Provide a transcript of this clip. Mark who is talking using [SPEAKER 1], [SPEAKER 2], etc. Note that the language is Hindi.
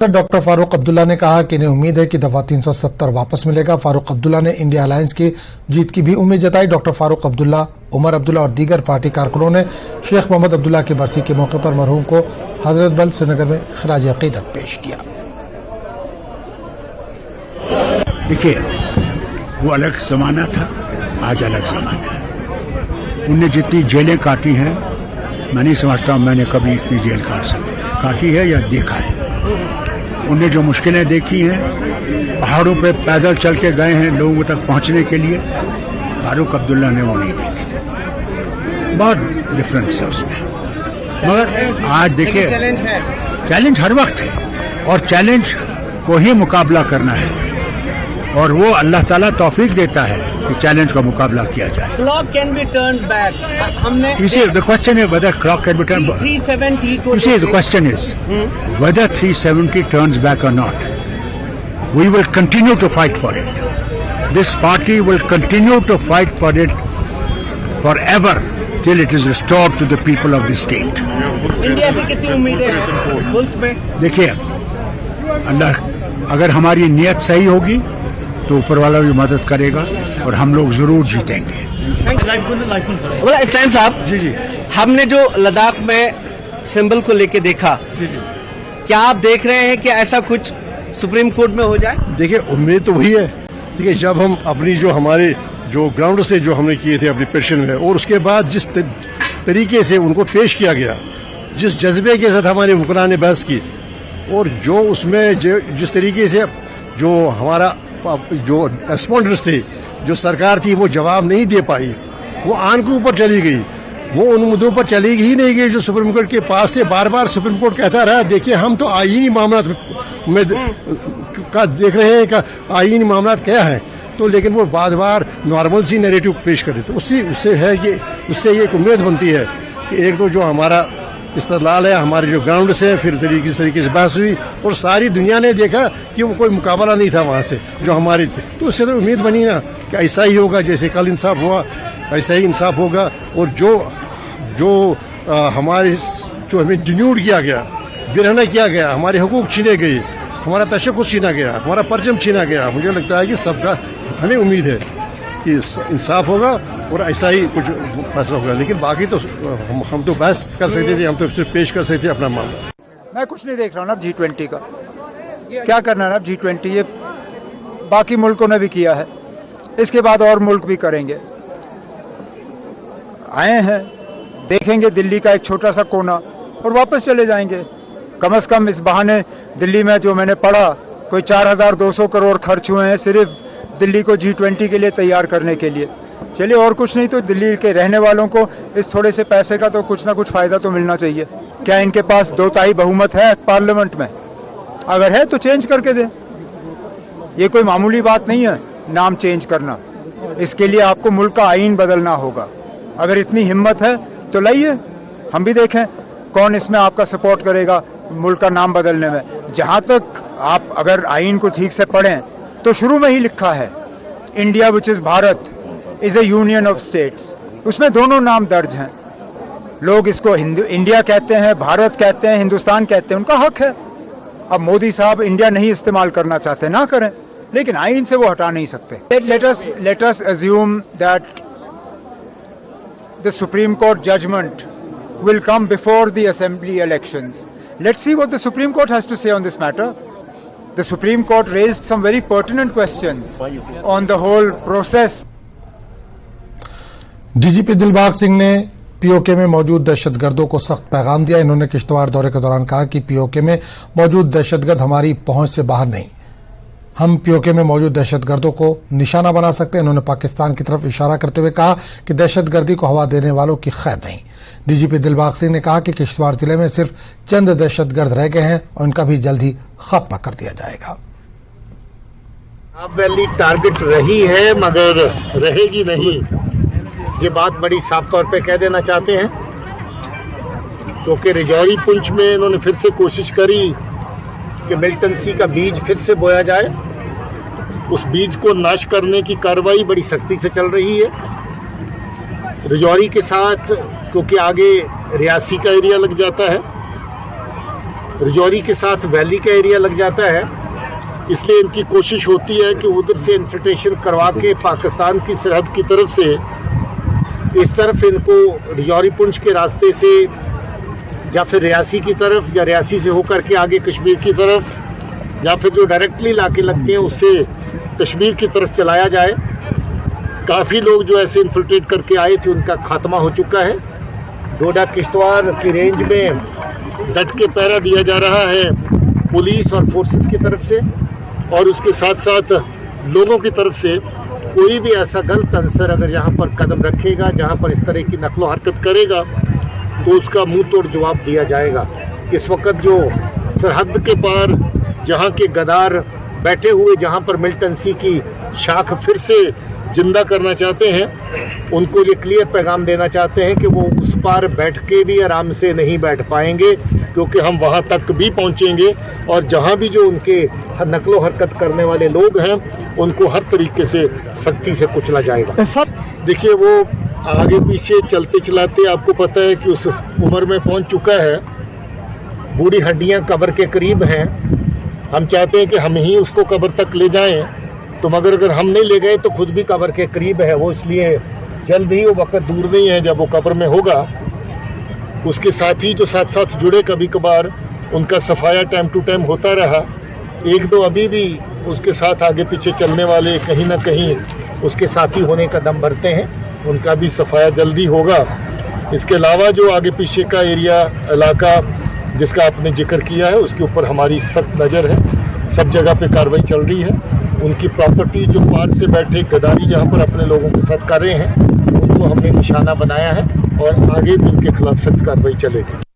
[SPEAKER 1] डॉक्टर फारूक अब्दुल्ला ने कहा कि इन्हें उम्मीद है कि दफा 370 वापस मिलेगा। फारूक अब्दुल्ला ने इंडिया अलायंस की जीत की भी उम्मीद जताई। डॉक्टर फारूक अब्दुल्ला, उमर अब्दुल्ला और दीगर पार्टी कारकुनों ने शेख मोहम्मद अब्दुल्ला की बरसी के मौके पर मरहूम को हजरत बल श्रीनगर में खराज अकीदत पेश किया।
[SPEAKER 2] देखिए, वो अलग जमाना था, आज अलग जमाना है। उनने जितनी जेलें काटी हैं, मैं नहीं समझता मैंने कभी इतनी जेल काटी है या देखा है। उनने जो मुश्किलें देखी हैं, पहाड़ों पे पैदल चल के गए हैं लोगों तक पहुंचने के लिए, फारूक अब्दुल्ला ने वो नहीं देखी। बहुत डिफरेंस है उसमें। मगर आज देखिए, चैलेंज हर वक्त है और चैलेंज को ही मुकाबला करना है और वो अल्लाह ताला तौफीक देता है कि चैलेंज का मुकाबला किया जाए।
[SPEAKER 3] Clock can be turned back. हमने
[SPEAKER 2] You see, the question is whether clock can be turned back.
[SPEAKER 3] 370 को
[SPEAKER 2] You see, the question is whether 370 turns back or not. We will continue to fight for it. This party will continue to fight for it forever till it is restored to the people of the state.
[SPEAKER 3] India से कितनी उम्मीदें हैं मुल्क में?
[SPEAKER 2] देखिए, अल्लाह अगर हमारी नियत सही होगी तो ऊपर वाला भी मदद करेगा और हम लोग जरूर जीतेंगे।
[SPEAKER 3] इस्लाम साहब
[SPEAKER 4] जी,
[SPEAKER 3] हमने जो लद्दाख में सिंबल को लेके देखा, क्या आप देख रहे हैं कि ऐसा कुछ सुप्रीम कोर्ट में हो जाए?
[SPEAKER 4] देखिए, उम्मीद तो वही है। देखिए, जब हम अपनी जो ग्राउंड से जो हमने किए थे अपनी पेशन में, और उसके बाद जिस तरीके से उनको पेश किया गया, जिस जज्बे के साथ हमारे मुकर्रा ने बहस की, और जो उसमें जिस तरीके से जो हमारा जो रेस्पॉन्डेंट्स थे, जो सरकार थी, वो जवाब नहीं दे पाई, वो आन के ऊपर चली गई, वो उन मुद्दों पर चली ही नहीं गई जो सुप्रीम कोर्ट के पास थे। बार बार सुप्रीम कोर्ट कहता रहा, देखिए हम तो आईनी मामला में का देख रहे हैं कि आईनी मामला क्या है, तो लेकिन वो बार बार नॉर्मल सी नैरेटिव पेश करे। तो उससे है कि उससे ये एक उम्मीद बनती है कि एक तो जो हमारा इस्तदलाल है, हमारे जो ग्राउंड से फिर इस तरीके से बहस हुई और सारी दुनिया ने देखा कि वो कोई मुकाबला नहीं था वहाँ से जो हमारी थी, तो उससे तो उम्मीद बनी ना कि ऐसा ही होगा, जैसे कल इंसाफ हुआ ऐसा ही इंसाफ होगा। और जो हमारे जो हमें डिन्यूड किया गया, गिरहना किया गया, हमारे हुकूक छीने गए, हमारा तशक्कुस छीना गया, हमारा परचम छीना गया, मुझे लगता है कि सबका हमें उम्मीद है कि इंसाफ होगा और ऐसा ही कुछ फैसला होगा। लेकिन बाकी तो हम तो बहस कर सकते थे, हम तो सिर्फ पेश कर सकते थे अपना मामला।
[SPEAKER 5] मैं कुछ नहीं देख रहा हूँ ना G20 का क्या करना है ना। G20 ये बाकी मुल्कों ने भी किया है, इसके बाद और मुल्क भी करेंगे। आए हैं, देखेंगे दिल्ली का एक छोटा सा कोना और वापस चले जाएंगे। कम से कम इस बहाने दिल्ली में जो मैंने पढ़ा, कोई 4200 करोड़ खर्च हुए हैं सिर्फ दिल्ली को G20 के लिए तैयार करने के लिए। चलिए, और कुछ नहीं तो दिल्ली के रहने वालों को इस थोड़े से पैसे का तो कुछ ना कुछ फायदा तो मिलना चाहिए। क्या इनके पास 2/3 बहुमत है पार्लियामेंट में? अगर है तो चेंज करके दें। ये कोई मामूली बात नहीं है नाम चेंज करना। इसके लिए आपको मुल्क का आईन बदलना होगा। अगर इतनी हिम्मत है तो लाइए, हम भी देखें कौन इसमें आपका सपोर्ट करेगा मुल्क का नाम बदलने में। जहां तक आप अगर आईन को ठीक से पढ़ें तो शुरू में ही लिखा है India which is Bharat is A union of states. उसमें दोनों नाम दर्ज हैं। लोग इसको इंडिया कहते हैं, भारत कहते हैं, हिंदुस्तान कहते हैं, उनका हक है। अब मोदी साहब इंडिया नहीं इस्तेमाल करना चाहते, ना करें, लेकिन आईन से वो हटा नहीं सकते। Let us assume that the supreme court judgment will come before the assembly elections. Let's see what the Supreme Court has to say on this matter. The Supreme Court raised some very pertinent questions on the whole process.
[SPEAKER 1] DGP Dilbag Singh ने पीओके में मौजूद दहशतगर्दों को सख्त पैगाम दिया। इन्होंने किश्तवाड़ दौरे के दौरान कहा कि पीओके में मौजूद दहशतगर्द हमारी पहुंच से बाहर नहीं, हम पीओके में मौजूद दहशतगर्दों को निशाना बना सकते हैं। इन्होंने पाकिस्तान की तरफ इशारा करते हुए कहा कि दहशतगर्दी को हवा देने वालों की खैर नहीं। डीजीपी दिलबाग सिंह ने कहा कि किश्तवाड़ जिले में सिर्फ चंद दहशतगर्द रह गए हैं और उनका भी जल्द ही खात्मा कर दिया जाएगा।
[SPEAKER 6] आप वैली टारगेट रही है मगर रहेगी नहीं, ये बात बड़ी साफ तौर पे कह देना चाहते हैं। क्योंकि रिजौरी पुंछ में इन्होंने फिर से कोशिश करी कि मिलिटेंसी का बीज फिर से बोया जाए। उस बीज को नाश करने की कार्रवाई बड़ी सख्ती से चल रही है। रिजौरी के साथ क्योंकि आगे रियासी का एरिया लग जाता है, रजौरी के साथ वैली का एरिया लग जाता है, इसलिए इनकी कोशिश होती है कि उधर से इन्फिल्ट्रेशन करवा के पाकिस्तान की सरहद की तरफ से इस तरफ इनको रजौरी पुंछ के रास्ते से या फिर रियासी की तरफ या रियासी से होकर के आगे कश्मीर की तरफ या फिर जो डायरेक्टली इलाके लगते हैं उससे कश्मीर की तरफ चलाया जाए। काफ़ी लोग जो ऐसे इन्फिल्ट्रेट करके आए थे उनका खात्मा हो चुका है। डोडा किश्तवाड़ की रेंज में डट के पहरा दिया जा रहा है पुलिस और फोर्सेस की तरफ से, और उसके साथ साथ लोगों की तरफ से कोई भी ऐसा गलत अंसर अगर यहाँ पर कदम रखेगा, जहाँ पर इस तरह की नकलो हरकत करेगा, तो उसका मुंह तोड़ जवाब दिया जाएगा। इस वक्त जो सरहद के पार जहाँ के गद्दार बैठे हुए, जहाँ पर मिलिटेंसी की शाख फिर से जिंदा करना चाहते हैं, उनको ये क्लियर पैगाम देना चाहते हैं कि वो उस पार बैठ के भी आराम से नहीं बैठ पाएंगे, क्योंकि हम वहाँ तक भी पहुँचेंगे और जहाँ भी जो उनके नकलो हरकत करने वाले लोग हैं उनको हर तरीके से सख्ती से कुचला जाएगा। देखिए, वो आगे पीछे चलते चलाते आपको पता है कि उस उम्र में पहुँच चुका है, बूढ़ी हड्डियाँ कब्र के करीब हैं। हम चाहते हैं कि हम ही उसको कब्र तक ले जाएं, तो मगर अगर हम नहीं ले गए तो खुद भी कब्र के करीब है वो, इसलिए जल्द ही वो वक्त दूर नहीं है जब वो कब्र में होगा। उसके साथी जो साथ साथ जुड़े कभी कभार उनका सफाया टाइम टू टाइम होता रहा। एक दो अभी भी उसके साथ आगे पीछे चलने वाले कहीं ना कहीं उसके साथी होने का दम भरते हैं, उनका भी सफाया जल्दी होगा। इसके अलावा जो आगे पीछे का एरिया इलाका जिसका आपने जिक्र किया है उसके ऊपर हमारी सख्त नज़र है, सब जगह पे कार्रवाई चल रही है। उनकी प्रॉपर्टी जो पार से बैठे गद्दारी जहाँ पर अपने लोगों के साथ कर रहे हैं उनको हमने निशाना बनाया है और आगे भी उनके खिलाफ सख्त कार्रवाई चलेगी।